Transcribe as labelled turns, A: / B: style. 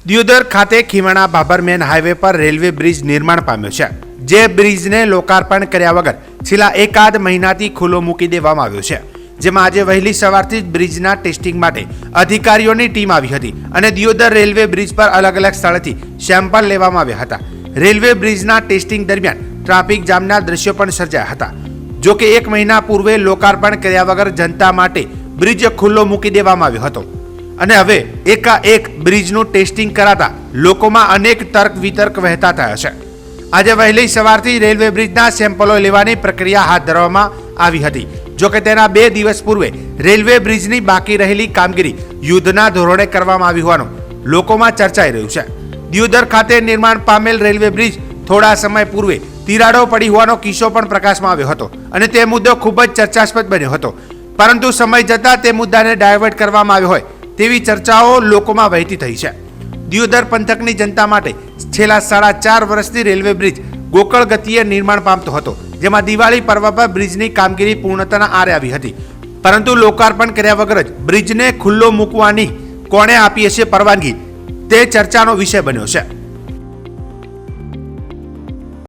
A: દિયોદર ખાતે ખીમણા Bhabhar main highway પર railway bridge નિર્માણ પામ્યો છે, જે બ્રિજને લોકાર્પણ કર્યા વગર છેલ્લા એકાદ મહિનાથી ખુલ્લો મૂકી દેવામાં આવ્યો છે, જેમાં આજે વહેલી સવારથી જ બ્રિજના ટેસ્ટિંગ માટે અધિકારીઓની ટીમ આવી હતી અને દિયોદર રેલવે બ્રિજ પર અલગ અલગ સ્થળેથી સેમ્પલ લેવામાં આવ્યા હતા. રેલવે બ્રિજના ટેસ્ટિંગ દરમિયાન ટ્રાફિક જામના દ્રશ્યો પણ સર્જાયા હતા. જો કે એક મહિના પૂર્વે લોકાર્પણ કર્યા વગર જનતા માટે બ્રિજ ખુલ્લો મૂકી દેવામાં આવ્યો હતો અને હવે એકાએક બ્રિજનું ટેસ્ટિંગ કરાતા લોકોમાં અનેક તર્ક વિતર્ક વહેતા થયા છે. આજે વહેલી સવારથી રેલવે બ્રિજના સેમ્પલો લેવાની પ્રક્રિયા હાથ ધરવામાં આવી હતી. જો કે તેના 2 દિવસ પૂર્વે રેલવે બ્રિજની બાકી રહેલી કામગીરી યુદ્ધના ધોરણે કરવામાં આવી હોવાનું લોકોમાં ચર્ચાઈ રહ્યું છે. દિયોદર ખાતે નિર્માણ પામેલ રેલવે બ્રિજ થોડા સમય પૂર્વે તિરાડો પડી હોવાનો કિસ્સો પણ પ્રકાશમાં આવ્યો હતો અને તે મુદ્દો ખૂબ જ ચર્ચાસ્પદ બન્યો હતો, પરંતુ સમય જતાં તે મુદ્દાને ડાયવર્ટ કરવામાં આવ્યો હોય તેવી ચર્ચાઓ લોકોમાં વહેતી થઈ છે. દિયોદર પંથકની જનતા માટે છેલ્લા 4.5 વર્ષથી રેલવે બ્રિજ ગોકળ ગતિએ નિર્માણ પામતો હતો, જેમાં દિવાળી પર્વ પર બ્રિજની કામગીરી પૂર્ણતાના આરે આવી હતી, પરંતુ લોકાર્પણ કર્યા વગર જ બ્રિજને ખુલ્લો મૂકવાની કોણે આપી હશે પરવાનગી તે ચર્ચાનો વિષય બન્યો છે.